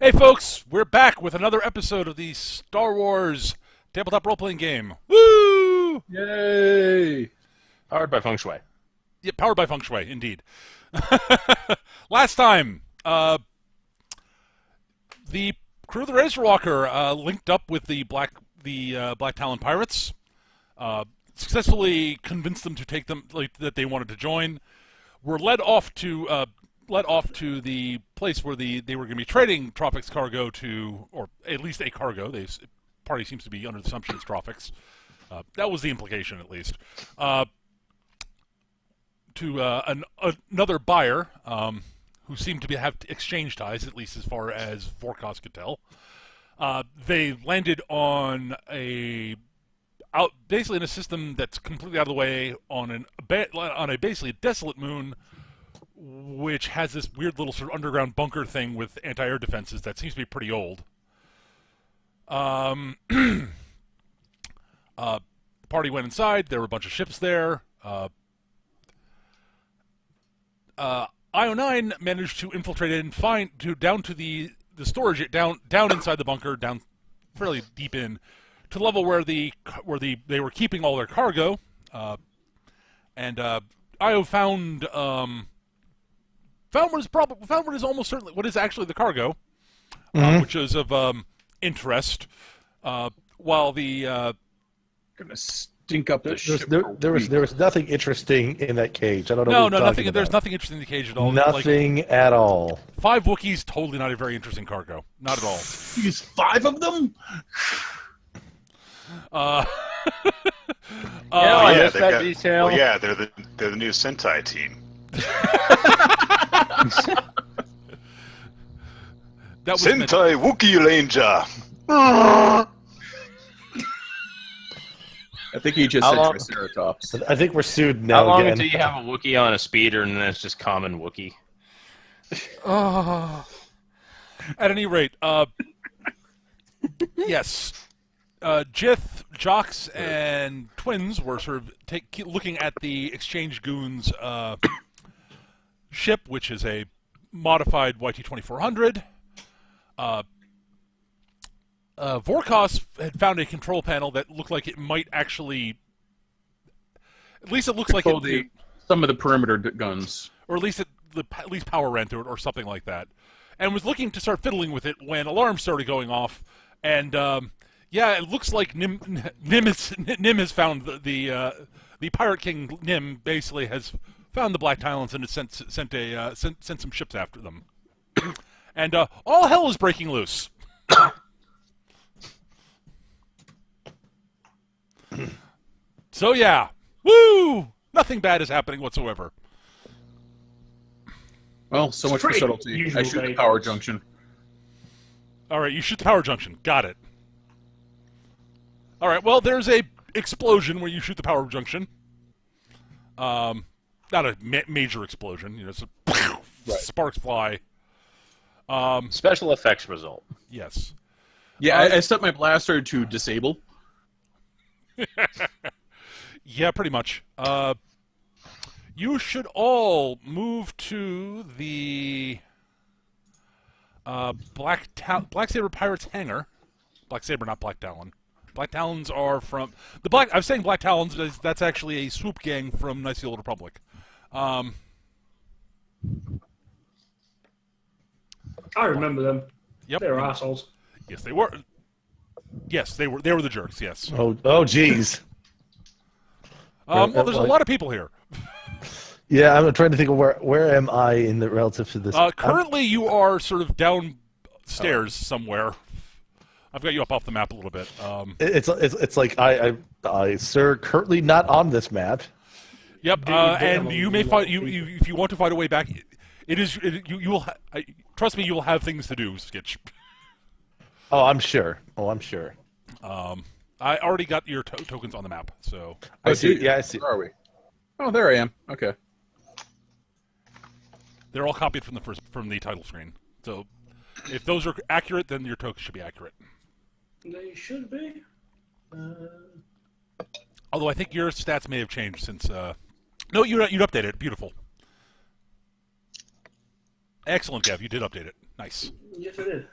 Hey folks, we're back with another episode of the Star Wars tabletop role-playing game. Woo! Yay! Powered by Feng Shui. Yeah, powered by Feng Shui, indeed. Last time, the crew of the Razorwalker linked up with the Black Talon Pirates, successfully convinced them to take them that they wanted to join. Were led off to the place where they were going to be trading Tropic's cargo to, or at least a cargo. The party seems to be under the assumption it's Tropic's. That was the implication, at least. To another buyer who seemed to have exchange ties, at least as far as Vorkos could tell. They landed on basically in a system that's completely out of the way on a basically desolate moon, which has this weird little sort of underground bunker thing with anti-air defenses that seems to be pretty old. The party went inside. There were a bunch of ships there. IO9 managed to infiltrate it and down to the storage down inside the bunker, down fairly deep in, to the level where they were keeping all their cargo. And IO found what is almost certainly what is actually the cargo, which is of interest. While the Gonna stink up the ship. There was nothing interesting in that cage. I don't know. no, what you're nothing. talking There's about. nothing interesting in the cage at all. Nothing at all. 5 Wookiees, totally not a very interesting cargo. Not at all. Use 5 of them? I missed that got, detail. Well, yeah, they're the new Sentai team. That was Sentai Wookiee Ranger. I think he just How said long- Triceratops. I think we're sued How now long again. until you have a Wookiee on a speeder and then it's just common Wookiee? At any rate, yes, Jith, Jox, and Twins were sort of looking at the Exchange Goons ship, which is a modified YT-2400. Vorkos had found a control panel that looked like it might actually, at least it looks like Control it, some of the perimeter guns. or at least power ran to it, or something like that, and was looking to start fiddling with it when alarms started going off, and yeah, it looks like Nim has found the Pirate King Nim basically has found the Black Talons and has sent some ships after them, and all hell is breaking loose. So yeah, woo! Nothing bad is happening whatsoever. Well, so much for Pretty subtlety. usual I shoot the day. power junction. All right, you shoot the power junction. Got it. All right, well, there's a explosion where you shoot the power junction. Not a major explosion. You know, sparks fly. Special effects result. Yes. Yeah, I set my blaster to disable. Yeah, pretty much. You should all move to the Black Saber Pirates hangar. Black Saber, not Black Talon. Black Talons are from the Black. I was saying Black Talons, but that's actually a swoop gang from Knights of the Old Republic. I remember them. Yep. They were assholes. Yes, they were. Yes, they were. They were the jerks. Yes. Oh, geez. Well, there's a lot of people here. Yeah, I'm trying to think of where am I in the relative to this. Currently, you are sort of downstairs somewhere. I've got you up off the map a little bit. It's like I sir, currently not on this map. Yep, and you may find if you want to find a way back. You will trust me. You will have things to do, Skitch. Oh, I'm sure. I already got your tokens on the map, so I see. dude, Yeah, I see. Where are we? Oh, there I am. Okay. they're all copied from the title screen. So if those are accurate, then your tokens should be accurate. They should be. Although I think your stats may have changed since. No, you'd update it. Beautiful. Excellent, Gav. You did update it. Nice. Yes, I did.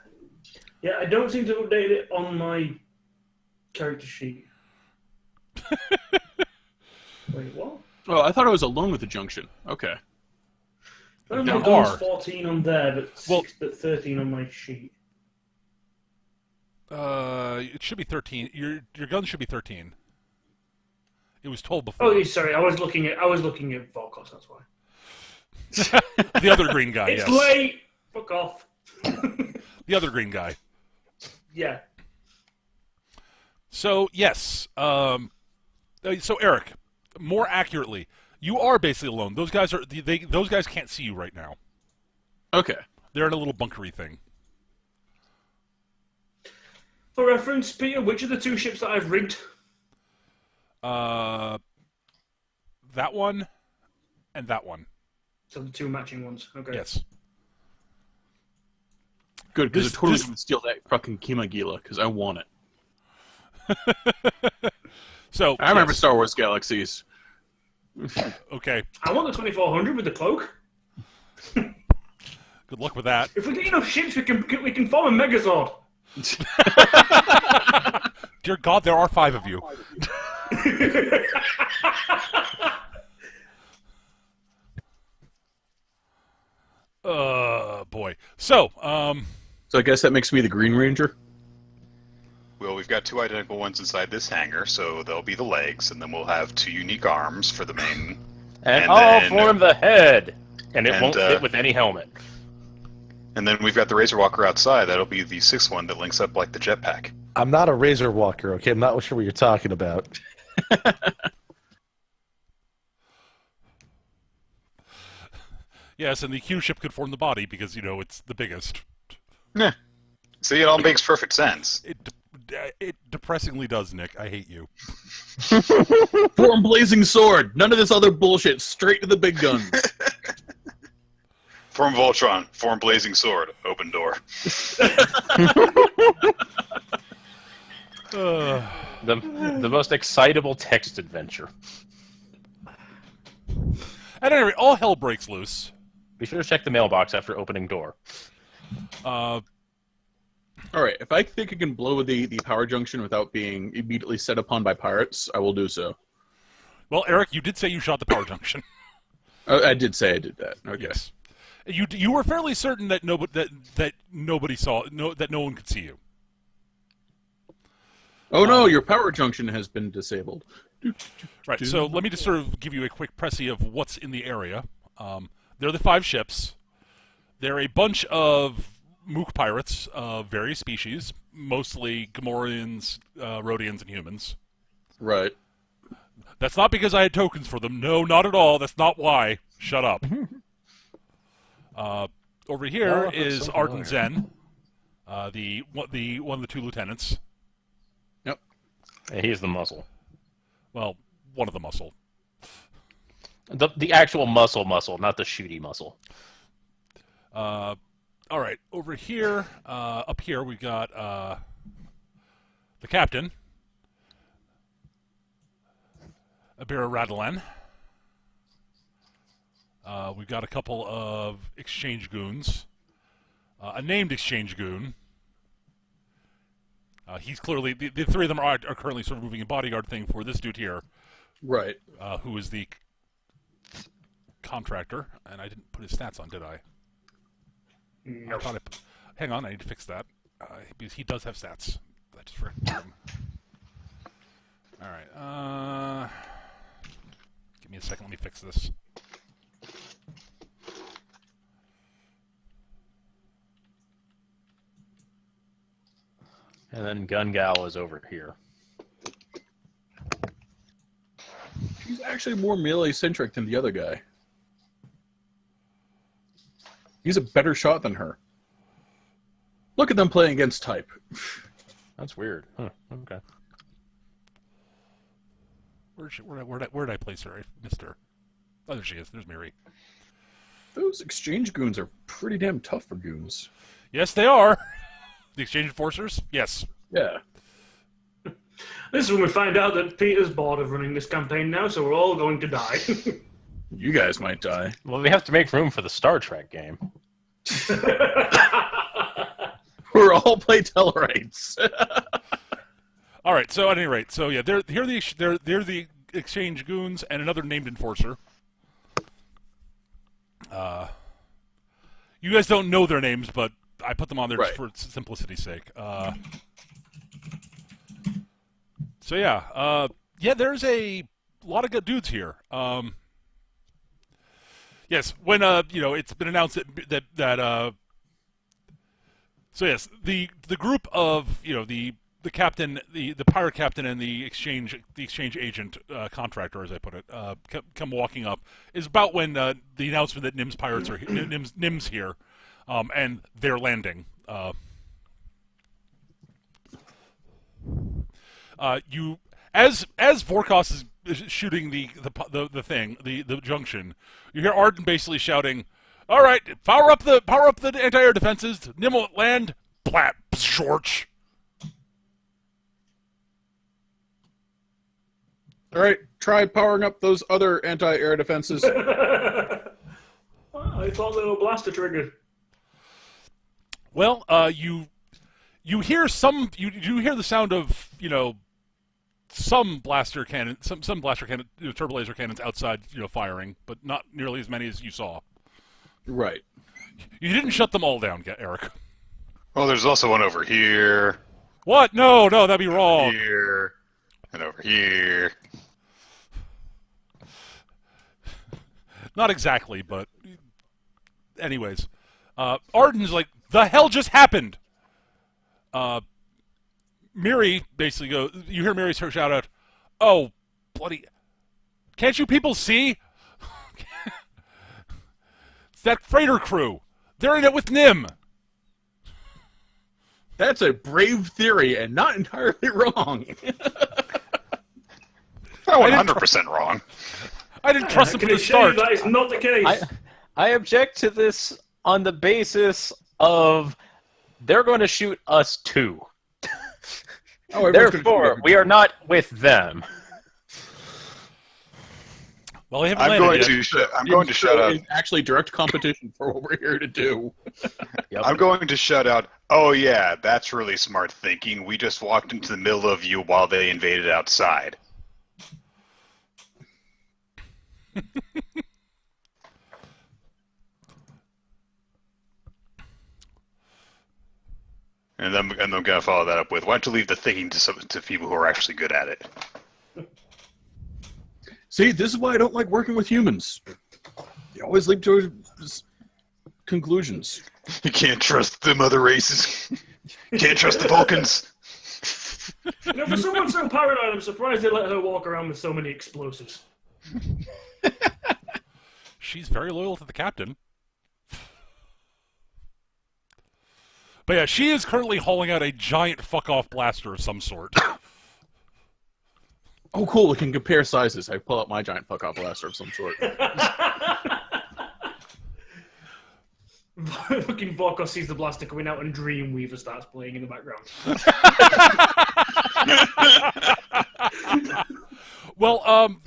Yeah, I don't seem to update it on my character sheet. Wait, what? Oh, I thought I was alone with the junction. Okay. I don't You know, guns are. 14 on there, but, Well- but 13 on my sheet. It should be 13. Your gun should be 13. It was told before. Oh, yeah, sorry, I was looking at Volkos, that's why. The other green guy, It's yes. late! Fuck off. The other green guy. Yeah. So, yes. So, Eric, more accurately, you are basically alone. Those guys those guys can't see you right now. Okay. They're in a little bunkery thing. For reference, Peter, which of the two ships that I've rigged? That one and that one. So the two matching ones. Okay. Yes. Good, because This- I totally this- gonna steal that fucking Kimagila, because I want it. So I remember yes. Star Wars Galaxies. Okay. I want the 2400 with the cloak. Good luck with that. If we get enough ships, we can form a Megazord. Dear God, there are 5 of you. Boy. So, So I guess that makes me the Green Ranger. Well, we've got 2 identical ones inside this hangar, so they'll be the legs, and then we'll have 2 unique arms for the main. And, And all then- form the head, and it and, won't fit with any helmet. And then we've got the Razorwalker outside. That'll be the 6th one that links up like the jetpack. I'm not a Razorwalker, okay? I'm not sure what you're talking about. yes, and the Q ship could form the body because, it's the biggest. Yeah. See, it all makes perfect sense. It depressingly does, Nick. I hate you. Form Blazing Sword. None of this other bullshit. Straight to the big guns. Form Voltron. Form Blazing Sword. Open door. The most excitable text adventure. At any rate, all hell breaks loose. Be sure to check the mailbox after opening door. All right, if I think I can blow the power junction without being immediately set upon by pirates, I will do so. Well, Eric, you did say you shot the power junction. I did say I did that. Okay. Yes. You were fairly certain that nobody saw that no one could see you. Oh no, your power junction has been disabled. Right. So let me just sort of give you a quick précis of what's in the area. There are the 5 ships. There are a bunch of Mook pirates of various species, mostly Gamorreans, Rhodians, and humans. Right. That's not because I had tokens for them. No, not at all. That's not why. Shut up. Over here is Arden Zen, the one of the 2 lieutenants. Yep. Yeah, he's the muscle. Well, one of the muscle. The actual muscle, not the shooty muscle. All right, over here, up here, we've got the captain, Abira Radalan. We've got a couple of exchange goons. A named exchange goon. He's clearly... The 3 of them are currently sort of moving a bodyguard thing for this dude here, Right. who is the contractor. And I didn't put his stats on, did I? I thought hang on, I need to fix that. Because he does have stats. I just forgot to put him. Alright, give me a second, let me fix this. And then Gun Gal is over here. She's actually more melee-centric than the other guy. He's a better shot than her. Look at them playing against type. That's weird. Huh. Okay. Where'd I place her? I missed her. Oh, there she is. There's Miri. Those exchange goons are pretty damn tough for goons. Yes, they are. The exchange enforcers? Yes. Yeah. This is when we find out that Peter's bored of running this campaign now, so we're all going to die. You guys might die. Well, we have to make room for the Star Trek game. We're all play Tellarites. All right. So at any rate, so yeah, they're the exchange goons and another named enforcer. You guys don't know their names, but I put them on there just for simplicity's sake. So yeah, there's a lot of good dudes here. Yes, when it's been announced that so yes, the group of the captain, the pirate captain, and the exchange agent contractor, as I put it, come walking up is about when the announcement that Nim's pirates are Nim's here, and they're landing. You as Vorkos is shooting the junction, you hear Arden basically shouting, "All right, power up the anti-air defenses. Nim will land. Plat, George." All right, try powering up those other anti-air defenses. I thought they were blaster triggered. Well, you hear you hear the sound of some blaster cannon, some blaster cannon, turbo laser cannons outside, firing, but not nearly as many as you saw. Right. You didn't shut them all down, Eric. Well, there's also one over here. What? No, that'd be wrong. Here and over here. Not exactly, but anyways, Arden's like, the hell just happened? Miri basically goes, you hear Miri shout out, "Oh, bloody, can't you people see? It's that freighter crew. They're in it with Nim." That's a brave theory and not entirely wrong. Oh, 100% wrong. I didn't trust them Can from you the show you start. that is not the case? I object to this on the basis of they're going to shoot us too. Oh, Therefore, we are not with them. Well, they haven't I'm landed going yet. to I'm going to shout out. Actually, direct competition for what we're here to do. Yep. I'm going to shout out. Oh yeah, that's really smart thinking. We just walked into the middle of you while they invaded outside. And then I'm going to follow that up with, why don't you leave the thinking to people who are actually good at it? See, this is why I don't like working with humans. You always leap to conclusions. You can't trust them other races. You can't trust the Vulcans. For someone so paranoid, I'm surprised they let her walk around with so many explosives. She's very loyal to the captain. But yeah, she is currently hauling out a giant fuck-off blaster of some sort. Oh, cool, we can compare sizes. I pull out my giant fuck-off blaster of some sort. Fucking Vorkos sees the blaster coming out and Dreamweaver starts playing in the background. Well,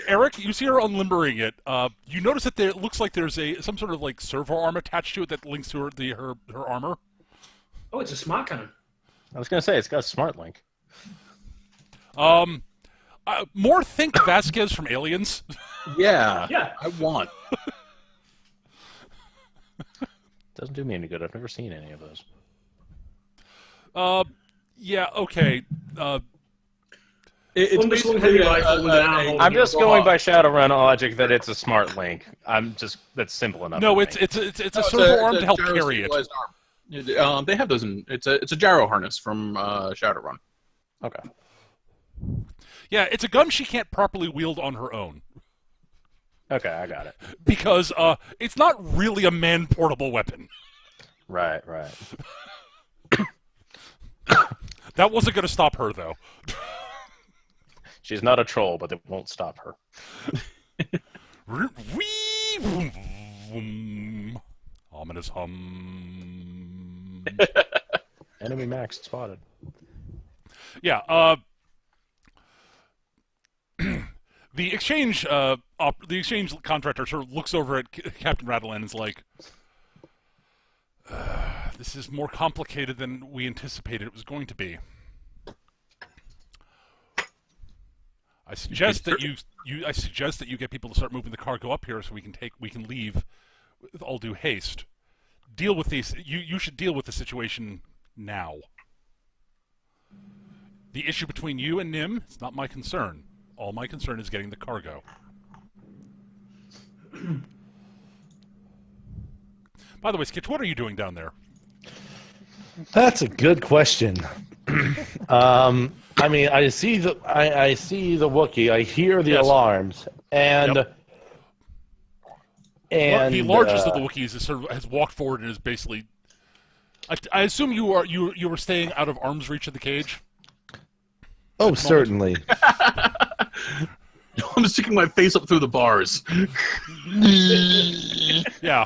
Eric, you see her unlimbering it. You notice that it looks like there's some sort of like servo arm attached to it that links to her armor. Oh, it's a smart cannon. I was going to say, it's got a smart link. More think Vasquez from Aliens. Yeah, Yeah. I want. Doesn't do me any good. I've never seen any of those. Yeah, okay. It's Underslung basically heavy rifle with an arm holding I'm it. just going by Shadowrun logic that it's a smart link. That's simple enough. No, for it's me. a servo arm to help carry it. Arm. They have those in. It's a gyro harness from Shadowrun. Okay. Yeah, it's a gun she can't properly wield on her own. Okay, I got it. Because it's not really a man-portable weapon. Right. That wasn't going to stop her, though. She's not a troll, but it won't stop her. Wee, vroom, vroom. Ominous hum. Enemy max spotted. Yeah, the exchange contractor sort of looks over at Captain Rattleland and is like, This is more complicated than we anticipated it was going to be. I suggest that you get people to start moving the cargo up here so we can leave with all due haste. Deal with these. You should deal with the situation now. The issue between you and Nim, it's not my concern. All my concern is getting the cargo. By the way, Skitch, what are you doing down there? That's a good question. I mean, I see the Wookiee. I hear the alarms, and Yep. The largest of the Wookiees has walked forward and is basically. I assume you were staying out of arm's reach of the cage. Oh, certainly. I'm sticking my face up through the bars. Yeah.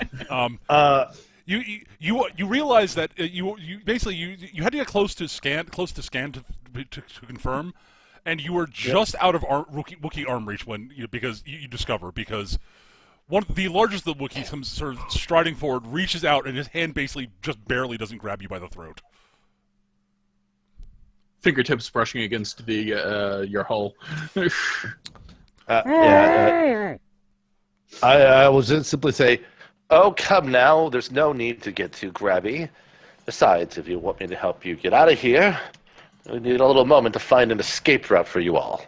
You realize that you basically you had to get close to scan to confirm, and you were just out of Wookiee arm reach because you discover one of the largest of the Wookiees comes sort of striding forward, reaches out, and his hand basically just barely doesn't grab you by the throat. Fingertips brushing against the your hull. I will just simply say, oh, come now. There's no need to get too grabby. Besides, if you want me to help you get out of here, we need a little moment to find an escape route for you all.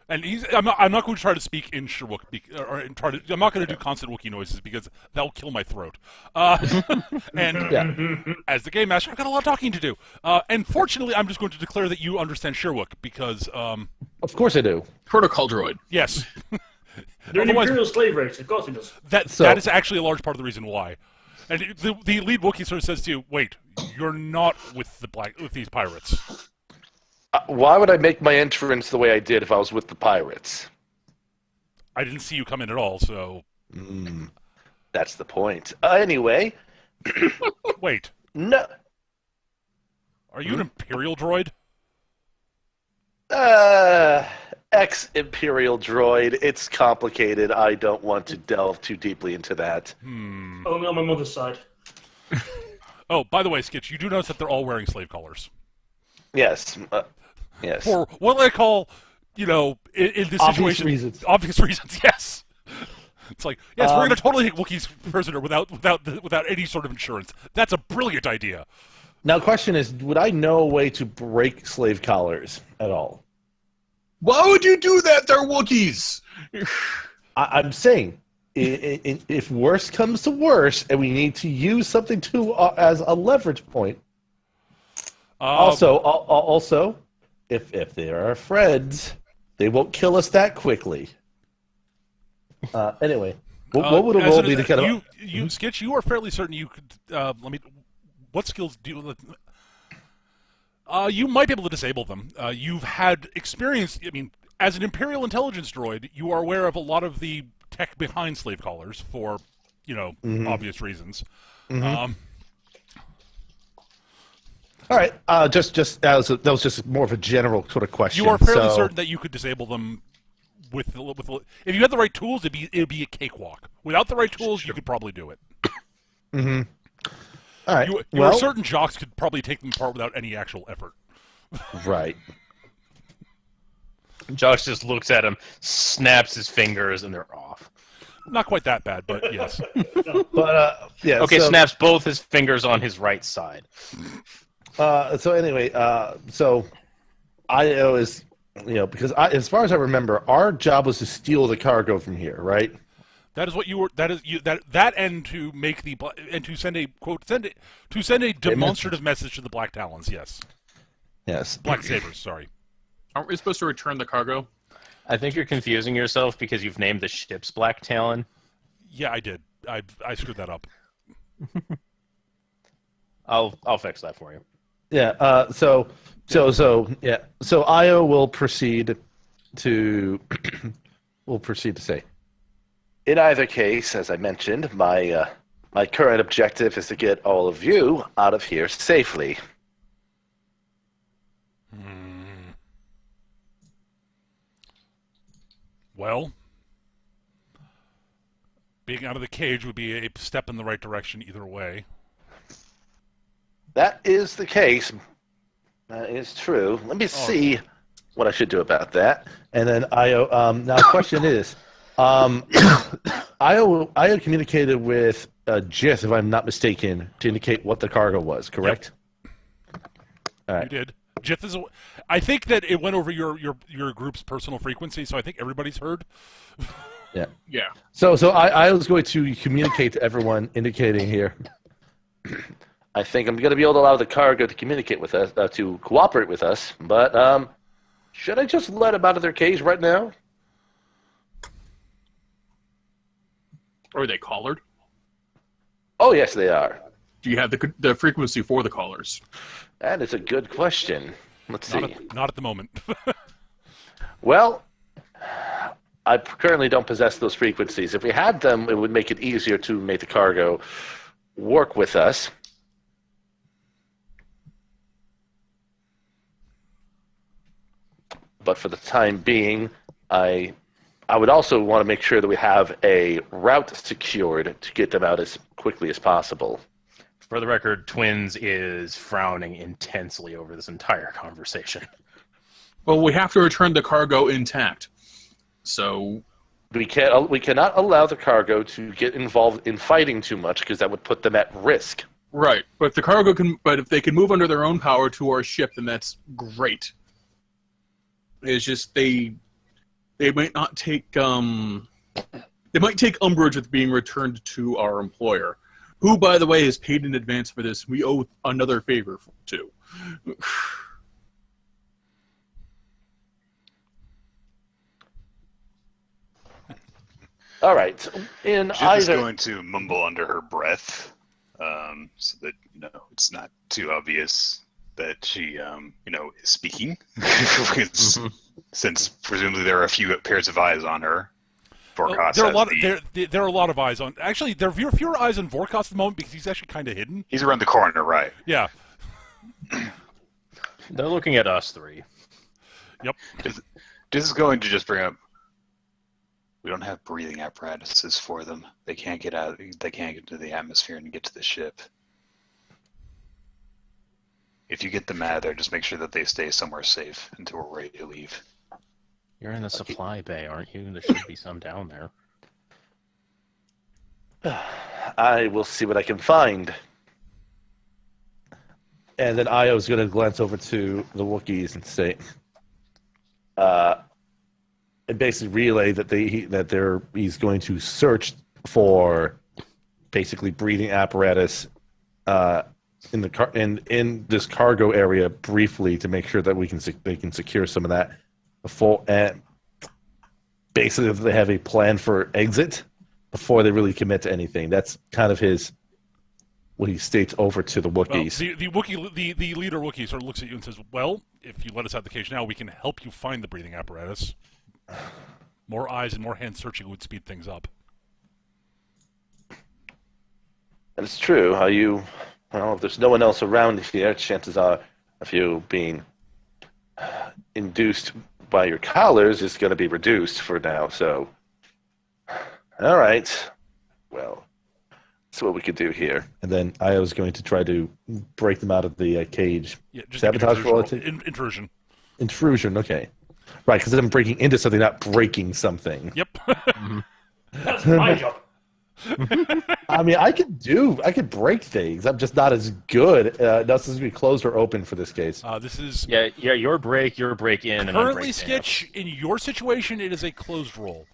And I'm not going to try to speak in Sherwook, I'm not going to do constant Wookiee noises because that'll kill my throat. And as the game master, I've got a lot of talking to do. And fortunately, I'm just going to declare that you understand Sherwook because... of course I do. Protocol droid. Yes. They're an Imperial slave race, of course he does. That is actually a large part of the reason why. And the lead Wookiee sort of says to you, wait, you're not with these pirates. Why would I make my entrance the way I did if I was with the pirates? I didn't see you come in at all, so... That's the point. Anyway... Wait. No. Are you an Imperial droid? Ex-Imperial droid. It's complicated. I don't want to delve too deeply into that. Only on my mother's side. Oh, by the way, Skitch, you do notice that they're all wearing slave collars. Yes. Yes. For what I call, in this Obvious situation... reasons. Obvious reasons, yes. It's like, yes, we're going to totally take Wookiees prisoner without any sort of insurance. That's a brilliant idea. Now, the question is, would I know a way to break slave collars at all? Why would you do that? They're Wookiees. I'm saying, if worse comes to worse, and we need to use something as a leverage point. Also, if they are friends, they won't kill us that quickly. Anyway, what would a roll be to kind of... You, Skitch, you are fairly certain you could... what skills do you... you might be able to disable them. You've had experience... I mean, as an Imperial intelligence droid, you are aware of a lot of the tech behind slave collars for, obvious reasons. All right, that was just more of a general sort of question. You are fairly certain that you could disable them with if you had the right tools. It'd be a cakewalk. Without the right tools, you could probably do it. All right. You are certain jocks could probably take them apart without any actual effort. Right. Josh just looks at him, snaps his fingers, and they're off. Not quite that bad, but yes. But yeah. Okay, snaps both his fingers on his right side. So anyway, so IO is, because as far as I remember, our job was to steal the cargo from here, right? That is what you were. That and to make to send a quote to send a demonstrative message to the Black Talons. Yes. Yes. Black Sabers. Sorry. Aren't we supposed to return the cargo? I think you're confusing yourself because you've named the ships Black Talon. Yeah, I did. I screwed that up. I'll fix that for you. Yeah. So Io will proceed to say, in either case, as I mentioned, my current objective is to get all of you out of here safely. Well, Being out of the cage would be a step in the right direction either way. That is the case. That is true. Let me see what I should do about that. And then Io, now the question is, Io communicated with Jith, if I'm not mistaken, to indicate what the cargo was, correct? Yep. All right. You did. Jith is. I think that it went over your group's personal frequency, so I think everybody's heard. Yeah. Yeah. So I was going to communicate to everyone, indicating here. I think I'm going to be able to allow the cargo to communicate with us, to cooperate with us. But should I just let them out of their cage right now? Are they collared? Oh yes, they are. Do you have the frequency for the collars? That is a good question. Let's see. Not at the moment. Well, I currently don't possess those frequencies. If we had them, it would make it easier to make the cargo work with us. But for the time being, I would also want to make sure that we have a route secured to get them out as quickly as possible. For the record, Twins is frowning intensely over this entire conversation. Well, we have to return the cargo intact. So We cannot allow the cargo to get involved in fighting too much because that would put them at risk. right, but if they can move under their own power to our ship, then that's great. It's just they might not take they might take umbrage with being returned to our employer, who, by the way, is paid in advance for this. We owe another favor to. All right. Jith is going to mumble under her breath, so that it's not too obvious that she is speaking, since presumably there are a few pairs of eyes on her. Vorkos there are a lot of eyes on. Actually, there are fewer eyes on Vorkos at the moment because he's actually kind of hidden. He's around the corner, right? Yeah. They're looking at us three. Yep. This is going to just bring up. We don't have breathing apparatuses for them. They can't get out. They can't get to the atmosphere and get to the ship. If you get them out of there, just make sure that they stay somewhere safe until we're ready to leave. You're in the supply bay, aren't you? There should be some down there. I will see what I can find. And then Io's going to glance over to the Wookiees and say, and basically relay that he's going to search for basically breathing apparatus in this cargo area briefly to make sure that they can secure some of that before, and basically if they have a plan for exit before they really commit to anything. That's kind of what he states over to the Wookiees. Well, the leader Wookiee sort of looks at you and says, "Well, if you let us out the cage now, we can help you find the breathing apparatus. More eyes and more hands searching would speed things up." That's true. If there's no one else around here, chances are of you being induced by your collars is going to be reduced for now. So, all right. Well, that's what we could do here. And then I was going to try to break them out of the cage. Yeah, just Sabotage roll. intrusion. Intrusion. Okay. Right, because I'm breaking into something, not breaking something. Yep. That's my job. I mean, I could break things. I'm just not as good. Not supposed to be closed or open for this case. This is Yeah, your break in. currently, Sketch. In your situation, it is a closed roll.